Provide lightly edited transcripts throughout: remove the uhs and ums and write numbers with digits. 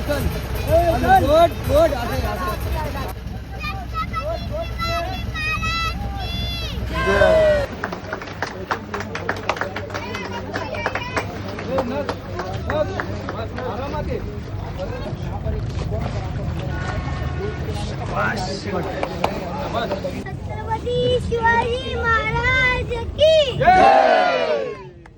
छत्रपती शिवाजी महाराज की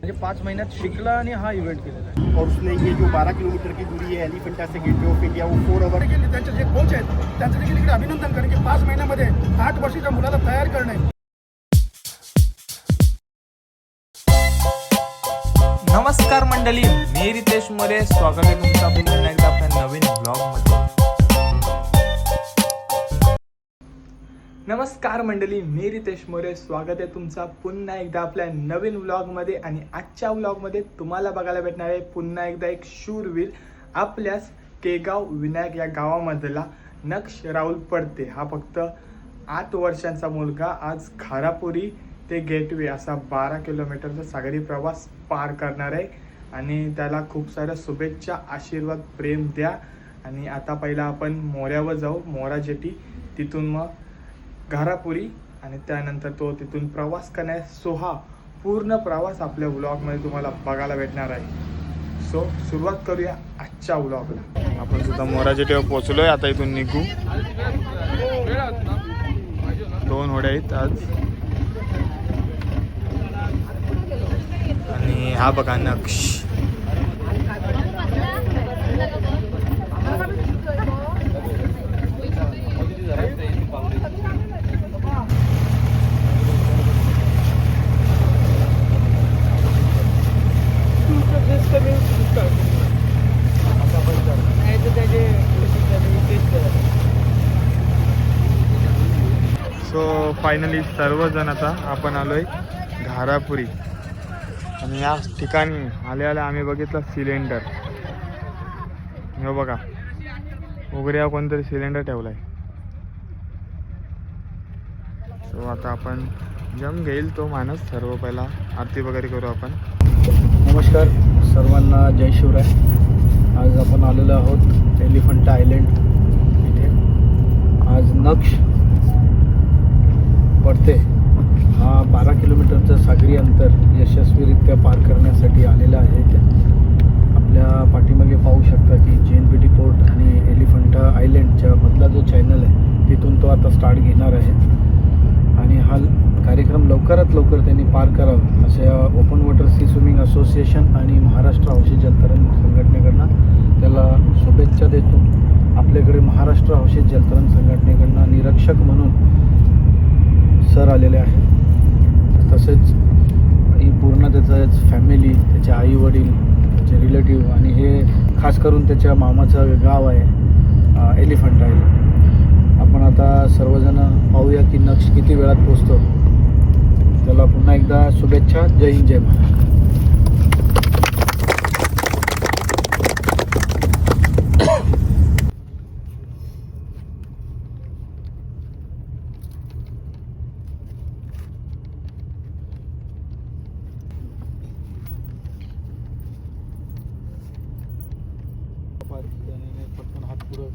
म्हणजे 5 महिन्यात शिकला आणि हा इव्हेंट केलेला आहे. और उसने ये जो 12 किलोमीटर की दूरी है एलिफेंटा से गेटवे ऑफ इंडिया वो 4 आवर देखील त्यांचे जे कोच आहेत त्यांचं देखील इकडे अभिनंदन कारण की 5 महिन्यामध्ये 8 वर्षाच्या मुलाला तयार करणे. नमस्कार मंडळी, मी रितेश मोरे. स्वागत आहे तुमचं पुन्हा एकदा आपल्या नवीन ब्लॉगमध्ये. नमस्कार मंडळी, मी रितेश मोरे. स्वागत आहे तुमचा पुन्हा एकदा आपल्या नवीन व्लॉगमध्ये. आणि आजच्या व्लॉगमध्ये तुम्हाला बघायला भेटणार आहे पुन्हा एकदा एक शूरवीर. आपल्याच केगाव विनायक या गावामधला नक्ष राहुल पडते हा फक्त 8 वर्षांचा मुलगा आज खारापुरी ते गेटवे असा 12 किलोमीटरचा सागरी प्रवास पार करणार आहे. आणि त्याला खूप साऱ्या शुभेच्छा, आशीर्वाद, प्रेम द्या. आणि आता पहिला आपण मोऱ्यावर जाऊ, मोरा जेटी, तिथून मग घारापुरी आणि त्यानंतर तो तिथून प्रवास करण्यास. सो हा पूर्ण प्रवास आपल्या व्लॉगमध्ये तुम्हाला बघायला भेटणार आहे. सो सुरुवात करूया आजच्या व्लॉगला. आपण सुद्धा मोरा जेटीवर पोहोचलोय. आता इथून निघू. 2 होड्या आहेत आज. आणि हा बघा नक्ष. सो फायनली सर्वजण आता आपण आलोय घारापुरी. आणि या ठिकाणी आल्या आम्ही बघितलं सिलेंडर. हे बघा उघड्या कोणतरी सिलेंडर ठेवलाय. सो आता आपण जम घेईल तो माणूस. सर्व पहिला आरती वगैरे करू आपण. नमस्कार सर्वांना, जय शिवराय. आज आपण आलेलो आहोत एलिफंटा आयलंड इथे. आज नक्ष पडते हा 12 किलोमीटरचं सागरी अंतर यशस्वीरित्या पार करण्यासाठी आलेला आहे. आपल्या पाठीमागे पाहू शकता की JNPT पोर्ट आणि एलिफंटा आयलंडच्या मधला जो चॅनल आहे तिथून तो आता स्टार्ट घेणार आहे. आणि हा कार्यक्रम लवकरात लवकर त्यांनी पार करावा अशा open water sea swimming association आणि महाराष्ट्र हौशी जलतरण संघटनेकडनं त्याला शुभेच्छा देतो. आपल्याकडे महाराष्ट्र हौशी जलतरण संघटनेकडनं निरीक्षक म्हणून सर आलेले आहेत. तसेच पूर्ण त्याचं फॅमिली, त्याचे आई वडील, त्याचे रिलेटिव्ह आणि हे खास करून त्याच्या मामाचं गाव आहे एलिफंटा आयलंड. आपण आता सर्वजण पाहूया की नक्ष किती वेळात पोचतो. त्याला पुन्हा एकदा शुभेच्छा. जय हिंद, जय महाराष्ट्र. पटकन हात पुढं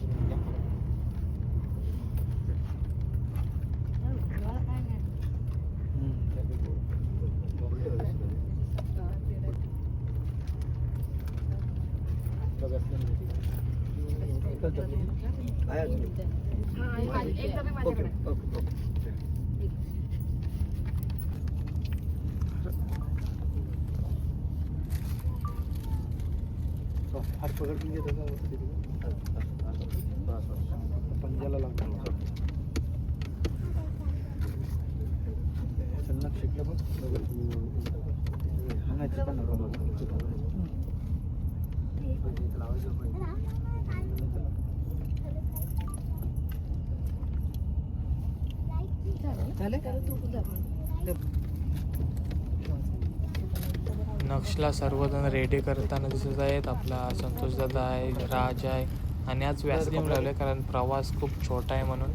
हात पकडून घेत पंजाला लागतो. सन्नाट शिकलं बघ हाणायचं पण नक्षला सर्वजण रेडी करताना दिसत आहेत. आपला संतोष दादा आहे, राज आहे. आणि आज व्यासलीम लावले कारण प्रवास खूप छोटा आहे म्हणून.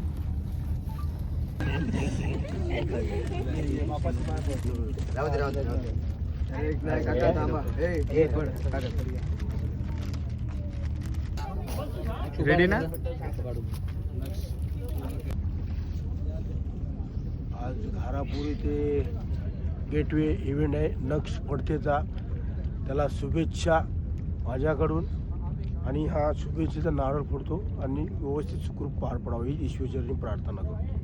रेडी ना? आज घारापूर इथे गेटवे इव्हेंट आहे नक्ष पडतेचा. त्याला शुभेच्छा माझ्याकडून आणि हा शुभेच्छेचा नारळ फोडतो आणि व्यवस्थित सुखरूप पार पडावं ही ईश्वरचरणी प्रार्थना करतो.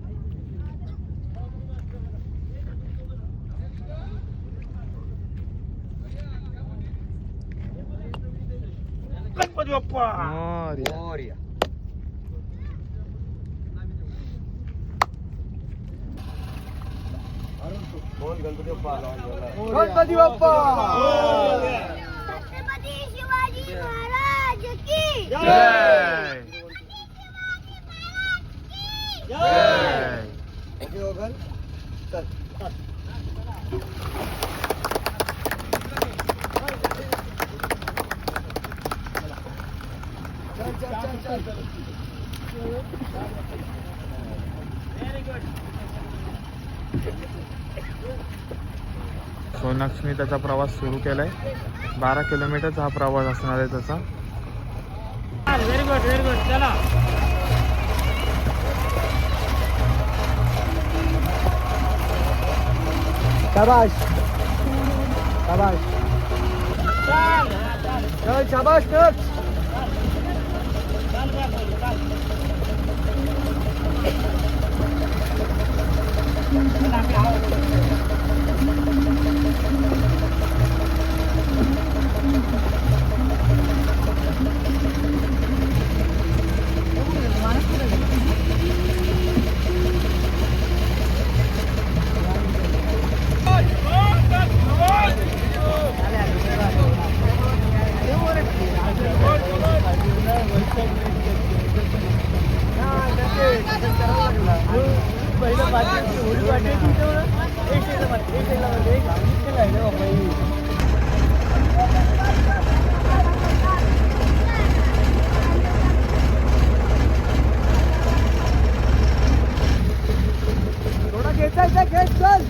गणपती बाप्पा मोरया. बोल गणपती बाप्पा. गणपती बाप्पा. छत्रपती शिवाजी महाराज की जय. जय. सोनाक्षीने त्याचा प्रवास सुरू केलाय. 12 किलोमीटरचा हा प्रवास असणार आहे त्याचा. व्हेरी गुड चला. शाबाश शाबाश शाबाश नक्ष. थोडा घेतायचा घेत चल.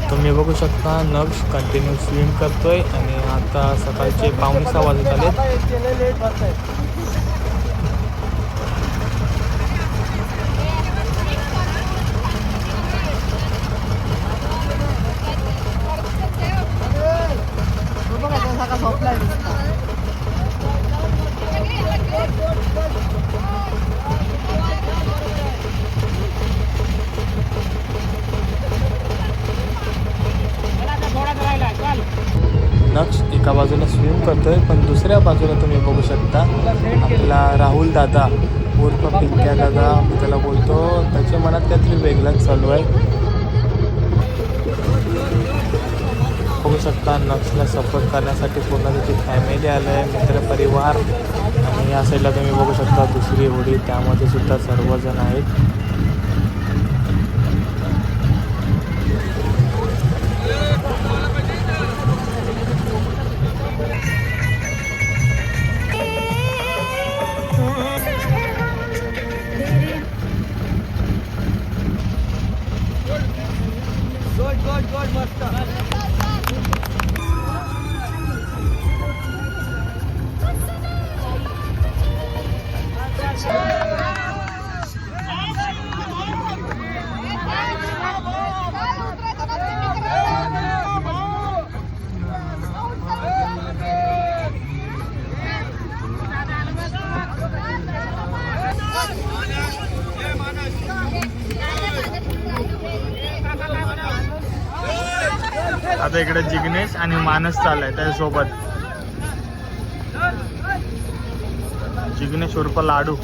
तुम्ही बघू शकता नक्ष कंटिन्यू स्विम करतोय आणि आता सकाळचे 5:45 वाजत आले. नक्ष एका बाजूला स्विम करतोय पण दुसऱ्या बाजूला तुम्ही बघू शकता आपला राहुल दादा उर्फ पिंक्या दादा मी त्याला बोलतो. त्याच्या मनात काहीतरी वेगळंच चालू आहे. बघू शकता नक्षला सपोर्ट करण्यासाठी पूर्ण त्याची फॅमिली आलं आहे, मित्रपरिवार. आणि या साईडला तुम्ही बघू शकता दुसरी होडी, त्यामध्ये सुद्धा सर्वजण आहेत. आता इकडे जिग्नेश आणि मानस चाललाय त्याच्यासोबत. जिग्नेश उर्फ लाडू.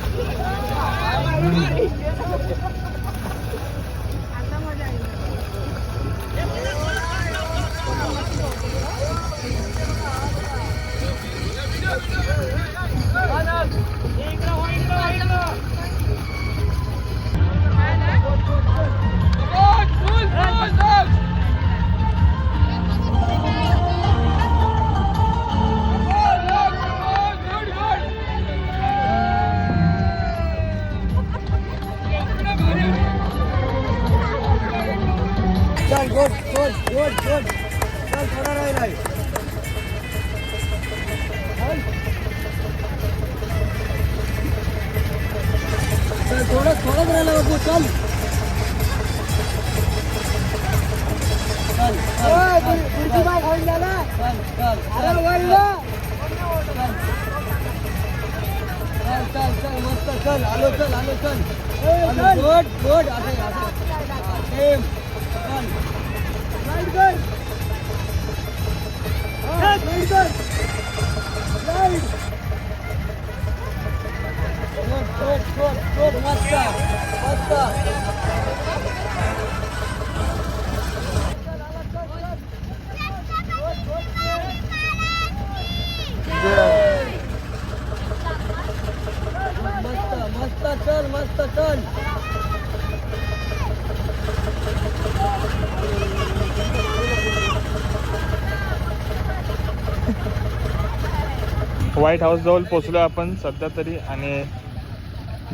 व्हाईट हाऊस जवळ पोचलो आपण सध्या तरी आणि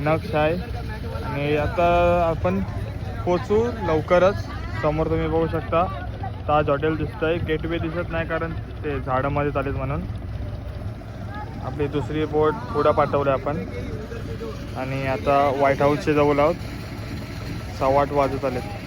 नक्ष आहे आणि आता आपण पोचू लवकरच. समोर तुम्ही बघू शकता ताज हॉटेल दिसतंय. गेटवे दिसत नाही कारण ते झाडामध्ये चालेल म्हणून. आपली दुसरी बोट पुढं पाठवली आपण आणि आता व्हाईट हाऊसच्या जवळ आहोत. 8:15 वाजत आलेत.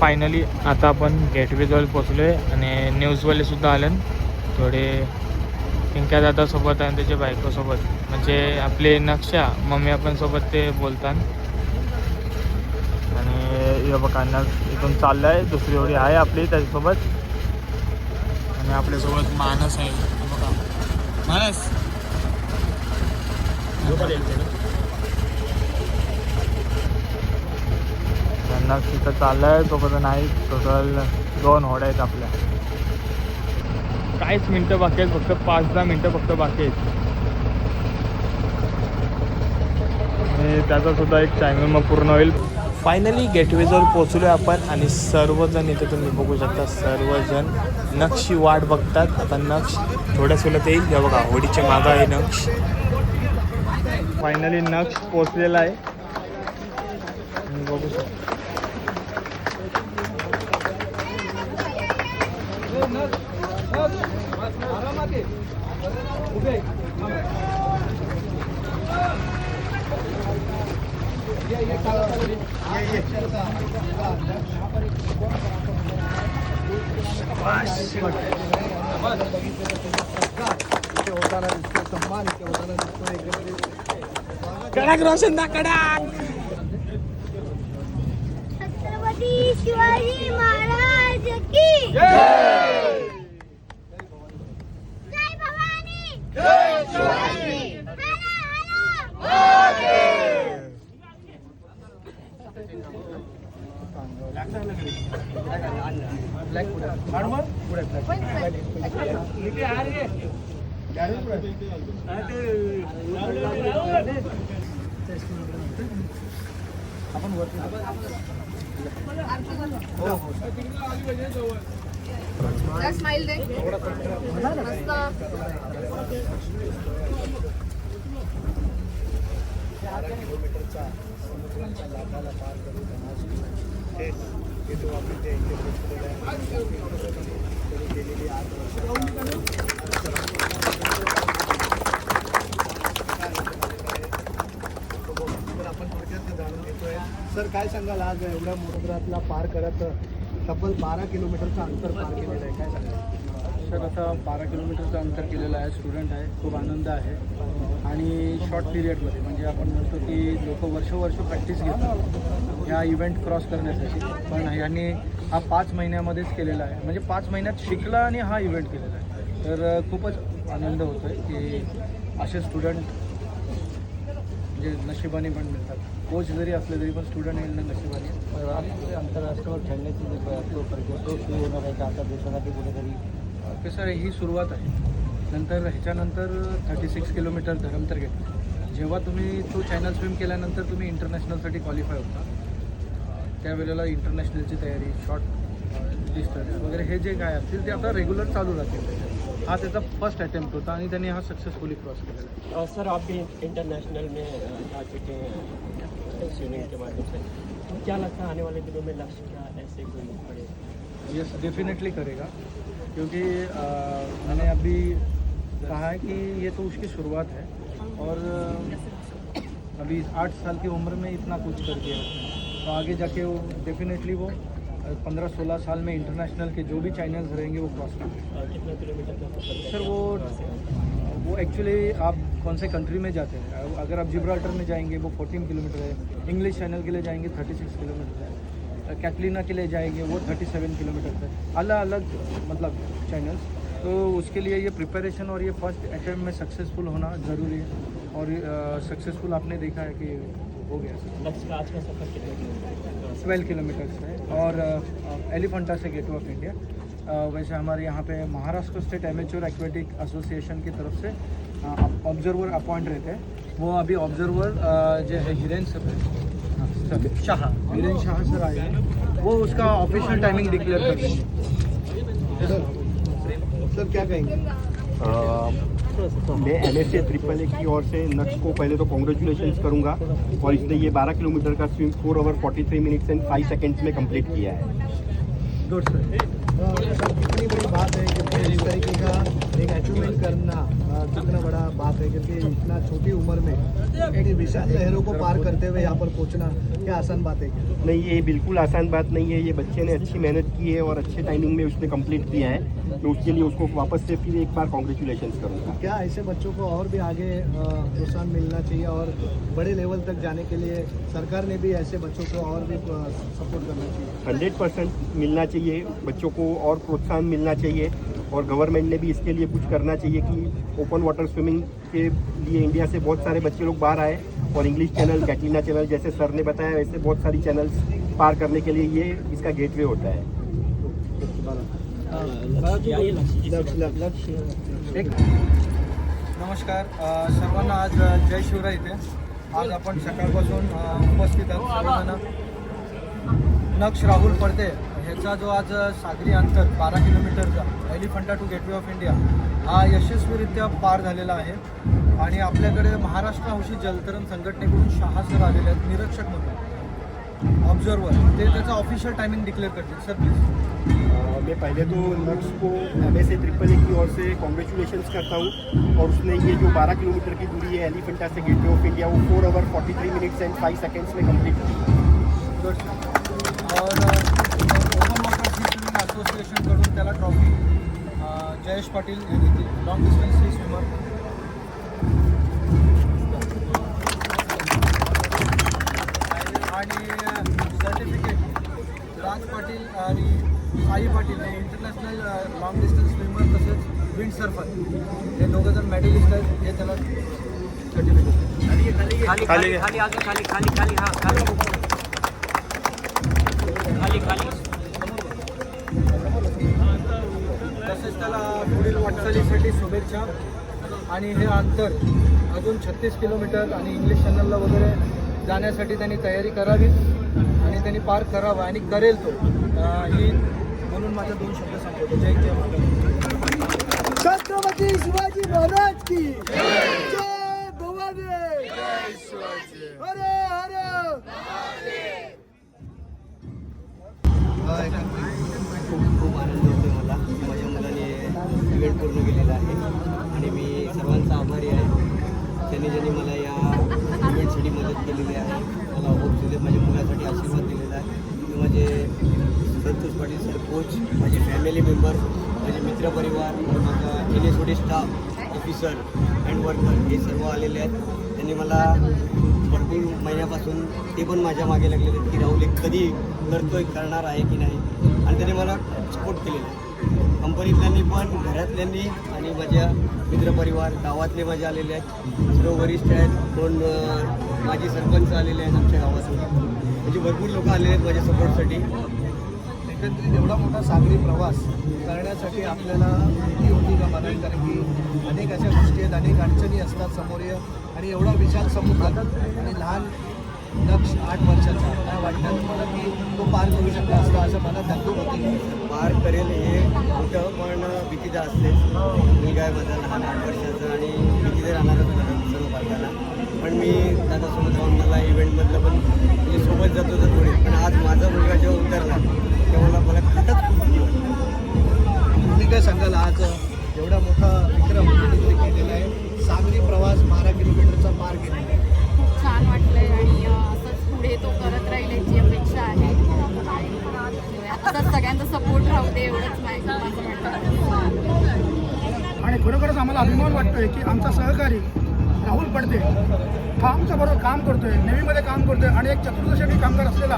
फायनली आता आपण गेटवेजवळ पोचलो आहे आणि न्यूजवाले सुद्धा आले. थोडे पिंक्या दादासोबत आणि त्याच्या बायकोसोबत म्हणजे आपले नक्षा मम्मी आपण सोबत ते बोलतात. आणि हे बघा इथून चाललं आहे. दुसरी एवढी आहे आपली त्याच्यासोबत आणि आपल्यासोबत मानस आहे. बघा मानस त्यांना तिथं चाललं आहे. तोपर्यंत नाही. टोटल 2 होड्या आहेत आपल्या. काहीच मिनटं बाकी आहेत. फक्त 5-10 मिनटं फक्त बाकी आहेत आणि त्याचा सुद्धा एक टायमिंग मग पूर्ण होईल. फायनली गेटवेजवळ पोचलो आहे आपण आणि सर्वजण इथे तुम्ही बघू शकता. सर्वजण नक्षी वाट बघतात. आता नक्ष थोड्याच वेळात येईल. हे बघा होडीच्या मागं आहे नक्ष. फायनली नक्ष पोचलेला आहे. बघू शकता कडक रोशन दा कडक. छत्रपती शिवाजी महाराज की जय भवानी जय शिवाजी. स्माइल दे मस्त. सर काय सांगाल आज एवढ्या समुद्रातला पार करत तब्बल 12 किलोमीटरचं अंतर पार केलेलं आहे, काय सांगाल? सर आता 12 किलोमीटरचं अंतर केलेलं आहे. स्टुडंट आहे, खूप आनंद आहे आणि शॉर्ट पिरियडमध्ये म्हणजे आपण म्हणतो की लोक वर्ष प्रॅक्टिस घेतात ह्या इव्हेंट क्रॉस करण्यासाठी, पण यांनी हा 5 महिन्यामध्येच केलेला आहे. म्हणजे 5 महिन्यात शिकला आणि हा इव्हेंट केलेला आहे. तर खूपच आनंद होतो आहे की असे स्टुडंट म्हणजे नशिबाने पण मिळतात. कोच जरी असले तरी पण स्टुडंट येणं नशिबाने. आंतरराष्ट्रीय खेळण्याची तो सुरू होणार आहे का आता देशासाठी कुठेतरी? कसं आहे, ही सुरुवात आहे. नंतर ह्याच्यानंतर 36 किलोमीटर धरमतर गेट. जेव्हा तुम्ही तो चॅनल स्विम केल्यानंतर तुम्ही इंटरनॅशनलसाठी क्वालिफाय होता. त्यावेळेला इंटरनॅशनलची तयारी, शॉर्ट डिस्टन्स वगैरे हे जे काय असतील ते आता रेग्युलर चालू राहतील. हा त्याचा फर्स्ट अटेम्प्ट होता आणि त्याने हा सक्सेसफुली क्रॉस केलेला आहे. सर आप भी इंटरनेशनल में जा चुके हैं स्विमिंग के माध्यम से, तो क्या लगता है आने वाले दिनों में लक्ष्य क्या ऐसे कोई पड़े? यस, डेफिनेटली करेगा क्योंकि मैंने अभी कहा है कि ये तो उसकी शुरुआत है और अभी 8 साल की उम्र में इतना कुछ कर दिया, तो आगे जाके वो डेफिनेटली वो 15-16 साल में इंटरनेशनल के जो भी चैनल्स रहेंगे वो क्रॉस करेंगे. कितना किलोमीटर का सफर? सर वो एक्चुअली आप कौन से कंट्री में जाते हैं. अगर आप जिब्राल्टर में जाएंगे वो 14 किलोमीटर है. इंग्लिश चैनल के लिए जाएंगे 36 किलोमीटर है. कैटलीना के लिए जाएंगे वो 37 किलोमीटर है. अलग अलग मतलब चैनल्स. तो उसके लिए ये प्रिपरेशन और ये फर्स्ट अटैम्प्ट में सक्सेसफुल होना ज़रूरी है और सक्सेसफुल आपने देखा है कि हो गया. लक्ष्य का आज का सफर कितने किलोमीटर? 12 किलोमीटर्स है और एलिफेंटा से गेटवे ऑफ इंडिया. वैसे हमारे यहाँ पे Maharashtra state amateur aquatic association की तरफ से ऑब्जर्वर अपॉइंट रहते हैं. वो अभी ऑब्जर्वर जो है हिरेन शाह सर आए हैं, वो उसका ऑफिशियल टाइमिंग डिक्लेयर कर देंगे. सर क्या कहेंगे? मैं NSA ट्रिपल की ओर से नक्श को पहले तो कॉन्ग्रेचुलेशंस करूंगा और इसने ये 12 किलोमीटर का swim 4 hour 43 minutes and 5 seconds में कंप्लीट किया है. Good sir. कितनी बड़ी बात है कि इस तरीके का एक अचीवमेंट करना कितना बड़ा बात है, क्योंकि इतना छोटी उम्र में एक विशाल लहरों को पार करते हुए यहाँ पर पहुँचना क्या आसान बात है? नहीं, ये बिल्कुल आसान बात नहीं है. ये बच्चे ने अच्छी मेहनत की है और अच्छे टाइमिंग में उसने कंप्लीट किया है. मैं उसके लिए उसको वापस से फिर एक बार कॉन्ग्रेचुलेशंस करूँगा. क्या ऐसे बच्चों को और भी आगे प्रोत्साहन मिलना चाहिए और बड़े लेवल तक जाने के लिए सरकार ने भी ऐसे बच्चों को और भी सपोर्ट करना चाहिए? 100% मिलना चाहिए बच्चों को और प्रोत्साहन मिलना चाहिए और गवर्नमेंट ने भी इसके लिए कुछ करना चाहिए कि ओपन वाटर स्विमिंग के लिए इंडिया से बहुत सारे बच्चे लोग बाहर आए और इंग्लिश चैनल, कैटलीना चैनल जैसे सर ने बताया वैसे बहुत सारी चैनल्स पार करने के लिए ये इसका गेटवे होता है. एक नमस्कार सर्वांना. आज जय शिवराय इथे. आज आपण सकाळपासून उपस्थित आहोत सर्वजण. नक्ष राहुल पडते ह्याचा जो आज सागरी अंतर 12 किलोमीटरचा Elephanta to Gateway of India हा यशस्वीरित्या पार झालेला आहे आणि आपल्याकडे महाराष्ट्र हौशी जलतरण संघटनेकडून शहा सर आलेले आहेत निरीक्षक म्हणून ऑब्झर्वर. ते त्याचा ऑफिशियल टायमिंग डिक्लेअर करतील. Sir please. मैं पहले तो नक्श को NSA ट्रिपल की ओर से कॉन्ग्रेचुलेशंस करता हूँ और उसने ये जो 12 किलोमीटर की दूरी है एलिफेंटा से गेटवे ऑफ इंडिया वो 4 आवर 43 मिनट्स एंड 5 सेकंड्स में कंप्लीट की. और ओपन वॉटर सी स्विमिंग असोसिएशनकडून त्याला ट्रॉफी जयेश पाटील हे देतील. Long distance sea swimmer. आणि सर्टिफिकेट राज पाटील आणि साई पाटील हे इंटरनॅशनल लॉंग डिस्टन्स स्विमर तसेच विंड सर्फर हे दोघं जण मेडलिस्ट आहेत. हे त्याला सर्टिफिकेट तसेच त्याला पुढील वाटचालीसाठी शुभेच्छा. आणि हे अंतर अजून 36 किलोमीटर आणि इंग्लिश चॅनलला वगैरे जाण्यासाठी त्यांनी तयारी करावी आणि त्यांनी पार करावा आणि करेल तो. ही म्हणून माझे 2 शब्द सांगतो. जय जय महाराज. छत्रपती शिवाजी महाराज की जय. भवानी जय शिवाजी. हर हर खूप आनंद होतो मला की माझ्या मुलाने इव्हेंट पूर्ण केलेला आहे आणि मी सर्वांचा आभारी आहे. ज्यांनी मला या इव्हेंटसाठी मदत केलेली आहे. मला होप दिले माझ्या मुलासाठी आशीर्वाद दिलेला आहे. मी माझे संतोष पाटील सर कोच, माझे फॅमिली मेंबर माझे मित्रपरिवार, माझा NSOD staff, officer and worker हे सर्व आलेले आहेत. त्यांनी मला भरपूर महिन्यापासून ते पण माझ्या मागे लागलेले आहेत की राहुल एक कधी करणार आहे की नाही, आणि त्यांनी मला सपोर्ट केलेला आहे. कंपनीतल्यांनी पण, घरातल्यांनी आणि माझ्या मित्रपरिवार, गावातले माझे आलेले आहेत, सर्व वरिष्ठ आहेत, कोण माजी सरपंच आलेले आहेत आमच्या गावातून, म्हणजे भरपूर लोक आलेले आहेत माझ्या सपोर्टसाठी. एकंदरीत एवढा मोठा सागरी प्रवास करण्यासाठी आपल्याला भीती होती का मनात? कारण की अनेक अशा गोष्टी आहेत, अनेक अडचणी असतात समोर, आणि एवढा विशाल समुद्र आणि लहान लक्ष 8 वर्षाचा, काय वाटतं तुम्हाला की तो पार करू शकला असता असं मनात धकधक होती? पार करेल हे होतं, पण भीतीचं असतेच. मुलगा आहे माझा लहान 8 वर्षाचा आणि भीतीचं राहणारच सर्व पालकांना. पण मी दादासोबत राहून मला इव्हेंटमधलं पण म्हणजे सोबत जातो तर थोडी, पण आज माझा मुलगा जेव्हा उतरला तेव्हा मला खरंच खूप भीती वाटली. तुम्ही काय सांगाल, आज एवढा मोठा विक्रम तुम्ही केलेला आहे, सागरी प्रवास 12 किलोमीटरचा पार केलेला आहे? खूप छान वाटलंय आणि असंच पुढे तो करत राहील याची अपेक्षा आहे. असंच सगळ्यांचा सपोर्ट राहू दे एवढंच माझं म्हणणं. आणि खरोखरच आम्हाला अभिमान वाटतोय की आमचा सहकारी राहुल पडते हा आमच्याबरोबर काम करतोय, नेव्हीमध्ये काम करतोय आणि एक चतुर्दशी कामगार असलेला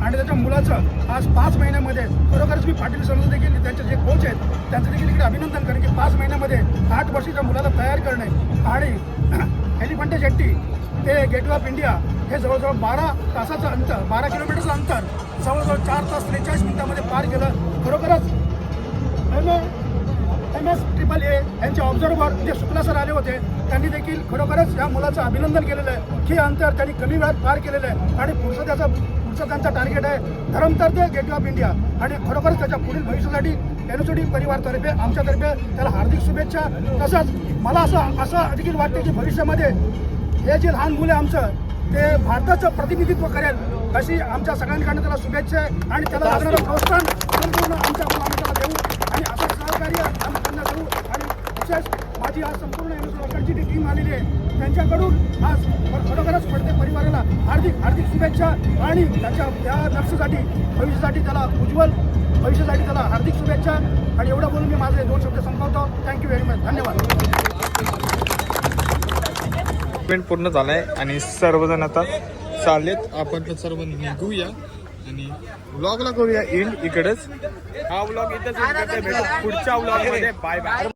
आणि त्याच्या मुलाचं आज 5 महिन्यामध्ये खरोखरच मी पाटील सरांचं देखील त्यांचे जे कोच आहेत त्यांचं देखील इकडे अभिनंदन करेन की 5 महिन्यामध्ये 8 वर्षाच्या मुलाला तयार करणे आणि एलिफंटा जेट्टी ते गेटवे ऑफ इंडिया हे जवळजवळ 12 तासाचं अंतर, 12 किलोमीटरचं अंतर जवळजवळ 4 तास 43 मिनिटामध्ये पार केलं. खरोखरच MS AAA यांचे ऑब्झर्व्हर जे शुक्ला सर आले होते त्यांनी देखील खरोखरच या मुलाचं अभिनंदन केलेलं आहे. हे अंतर त्यांनी कमी वेळात पार केलेलं आहे आणि पुढचं त्यांचा टार्गेट आहे धरमतर ते गेटवे ऑफ इंडिया, आणि खरोखरच त्याच्या पुढील भविष्यासाठी NSOD परिवारतर्फे आमच्यातर्फे त्याला हार्दिक शुभेच्छा. तसंच मला असं देखील वाटते की भविष्यामध्ये हे जे लहान मुलं आमचं ते भारताचं प्रतिनिधित्व करेल अशी आमच्या सगळ्यांकडनं त्याला शुभेच्छा आहे, आणि त्याला लागणारं प्रोत्साहन संपूर्ण आम्ही त्याला देऊ आणि असं सहकार्य आम्ही त्यांना देऊ. आणि विशेष माझी आज संपूर्ण NSOD जी टीम आलेली आहे त्यांच्याकडून आज खरोखरच प्रत्येक परिवाराला हार्दिक शुभेच्छा आणि त्या लक्ष्यासाठी भविष्यासाठी त्याला उज्ज्वल भविष्यासाठी त्याला हार्दिक शुभेच्छा. आणि एवढं बोलून मी माझे 2 शब्द संपवतो. Thank you very much. धन्यवाद. इव्हेंट पूर्ण झालाय आणि सर्वजण आता चाललेत. आपण सर्व निघूया आणि व्लॉगला करूया एंड इकडेच. हा व्लॉग इथंच भेटू पुढच्या व्लॉग मध्ये. Bye bye.